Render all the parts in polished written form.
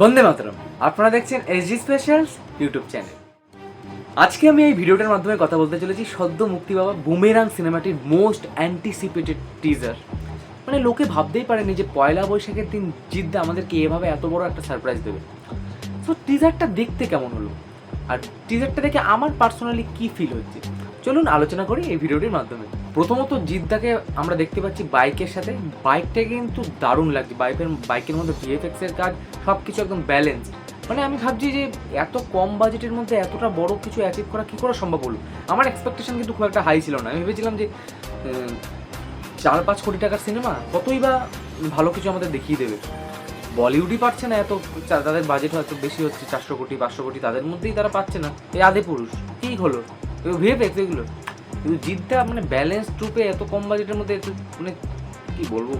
বন্দে মাতরম। আপনারা দেখছেন SG specials YouTube channel. আজকে আমি এই ভিডিওটার মাধ্যমে কথা বলতে চলেছি সদ্য মুক্তি পাওয়া বুমেরাং সিনেমাটির মোস্ট অ্যান্টিসিপেটেড টিজার। মানে লোকে ভাবতেই পারেনি যে পয়লা বৈশাখের দিন জিদ্দা আমাদেরকে এভাবে এত বড় একটা সারপ্রাইজ দেবে। সো টিজারটা দেখতে কেমন হলো আর টিজারটা দেখে আমার পার্সোনালি কি ফিল হচ্ছে চলুন আলোচনা করি এই ভিডিওটির মাধ্যমে। প্রথমত জিদ্দাকে আমরা দেখতে পাচ্ছি বাইকের সাথে, বাইকটা কিন্তু দারুণ লাগছে। বাইকের মধ্যে ভিএফএক্সের কাজ সব কিছু একদম ব্যালেন্স। মানে আমি ভাবছি যে এত কম বাজেটের মধ্যে এতটা বড় কিছু অ্যাচিভ করা কী করে সম্ভব হলো। আমার এক্সপেকটেশন কিন্তু খুব একটা হাই ছিল না। আমি ভেবেছিলাম যে 4-5 কোটি টাকার সিনেমা কতই বা ভালো কিছু আমাদের দেখিয়ে দেবে। বলিউডই পাচ্ছে না এত, তাদের বাজেট হয়তো বেশি হচ্ছে 400 কোটি 500 কোটি, তাদের মধ্যেই তারা পাচ্ছে না। এই আদে পুরুষ কী হলো ভিএফএক্স এগুলো। কিন্তু জিদ্দা মানে ব্যালেন্স ট্রুপে এত কম বাজেটের মধ্যে এত মানে কী বলবো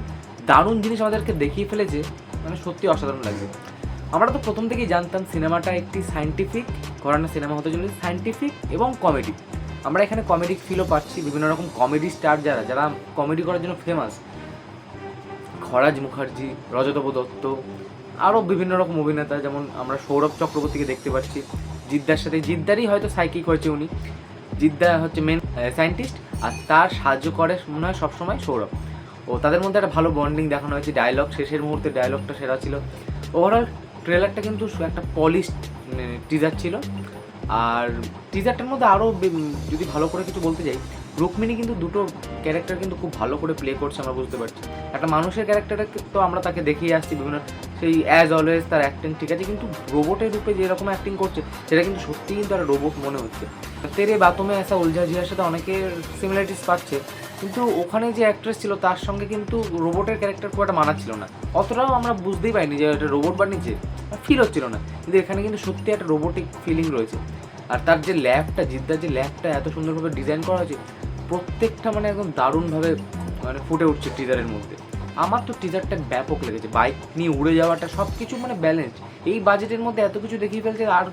দারুণ জিনিস আমাদেরকে দেখিয়ে ফেলেছে, মানে সত্যি অসাধারণ লাগছে। আমরা তো প্রথম থেকেই জানতাম সিনেমাটা একটি সায়েন্টিফিক ঘরানা সিনেমা হতে চলেছে, সায়েন্টিফিক এবং কমেডি। আমরা এখানে কমেডি ফিলও পাচ্ছি। বিভিন্ন রকম কমেডি স্টার যারা কমেডি করার জন্য ফেমাস, খরাজ মুখার্জি, রজতব দত্ত, আরও বিভিন্ন রকম অভিনেতা, যেমন আমরা সৌরভ চক্রবর্তীকে দেখতে পাচ্ছি জিদ্দার সাথে। জিদ্দারই হয়তো সাইকিক হয়েছে উনি, জিদ্দা হচ্ছে মেন সায়েন্টিস্ট আর তার সাহায্য করে মনে হয় সবসময় সৌরভ। ও তাদের মধ্যে একটা ভালো বন্ডিং দেখানো হয়েছে। ডায়লগ শেষের মুহূর্তে ডায়লগটা সেরা ছিল। ওভারঅল ট্রেলারটা কিন্তু একটা পলিশড টিজার ছিল। আর টিজারটার মধ্যে আরও যদি ভালো করে কিছু বলতে যাই, রুক্মিণী কিন্তু দুটো ক্যারেক্টার কিন্তু খুব ভালো করে প্লে করছে, আমরা বুঝতে পারছি। একটা মানুষের ক্যারেক্টারটা তো আমরা তাকে দেখিয়ে আসছি বিভিন্ন, সেই অ্যাজ অলওয়েজ তার অ্যাক্টিং ঠিক আছে, কিন্তু রোবটের রূপে যেরকম অ্যাক্টিং করছে সেটা কিন্তু সত্যিই কিন্তু একটা রোবট মনে হচ্ছে। তেরে বাতমে আসা উলঝা জিয়ার সাথে অনেকের সিমিলারিটিস পাচ্ছে, কিন্তু ওখানে যে অ্যাক্ট্রেস ছিল তার সঙ্গে কিন্তু রোবটের ক্যারেক্টার খুব একটা মানাচ্ছিল না। অতটাও আমরা বুঝতেই পারিনি যে এটা রোবট বানিয়েছে, ফিল হচ্ছিল না। কিন্তু এখানে কিন্তু সত্যি একটা রোবোটিক ফিলিং রয়েছে। আর তার যে ল্যাবটা, জিদ্দার যে ল্যাবটা এত সুন্দরভাবে ডিজাইন করা হয়েছে, প্রত্যেকটা মানে একদম দারুণভাবে মানে ফুটে উঠছে টিজারের মধ্যে। আমার তো টিজারটা ব্যাপক লেগেছে। বাইক নিয়ে উড়ে যাওয়াটা সব কিছু মানে ব্যালেন্স। এই বাজেটের মধ্যে এত কিছু দেখিয়ে ফেলছে, আর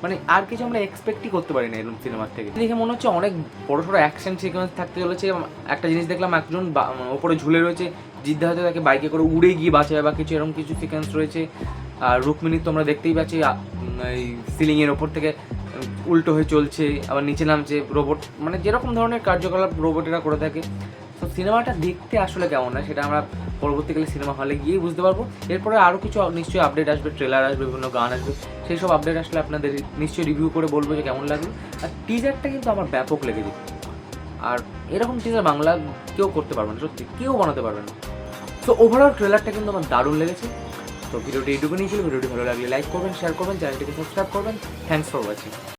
মানে আর কিছু আমরা এক্সপেক্টই করতে পারি না এরকম সিনেমার থেকে। দেখে মনে হচ্ছে অনেক বড় সড়ো অ্যাকশন সিকোয়েন্স থাকতে চলেছে। একটা জিনিস দেখলাম, একজন ওপরে ঝুলে রয়েছে, জিদ্দা হয়তো তাকে বাইকে করে উড়ে গিয়ে বাঁচায় বা কিছু এরকম কিছু সিকোয়েন্স রয়েছে। আর রুক্মিণী তো আমরা দেখতেই পাচ্ছি এই সিলিংয়ের ওপর থেকে উল্টো হয়ে চলছে, আবার নিচে নামছে রোবট, মানে যেরকম ধরনের কার্যকলাপ রোবটেরা করে থাকে। তো সিনেমাটা দেখতে আসলে কেমন হয় সেটা আমরা পরবর্তীকালে সিনেমা হলে গিয়েই বুঝতে পারবো। এরপরে আরও কিছু নিশ্চয়ই আপডেট আসবে, ট্রেলার আসবে, বিভিন্ন গান আসবে, সেই সব আপডেট আসলে আপনাদের নিশ্চয়ই রিভিউ করে বলবো যে কেমন লাগলো। আর টিজারটা কিন্তু আমার ব্যাপক লেগেছে। আর এরকম টিজার বাংলা কেউ করতে পারবে না, সত্যি কেউ বানাতে পারবে না। তো ওভারঅল ট্রেলারটা কিন্তু আমার দারুণ লেগেছে। তো ভিডিওটি এইটুকুনি ছিল। ভিডিওটি ভালো লাগলে লাইক করবেন, শেয়ার করবেন, চ্যানেলটিকে সাবস্ক্রাইব করবেন। Thanks for watching.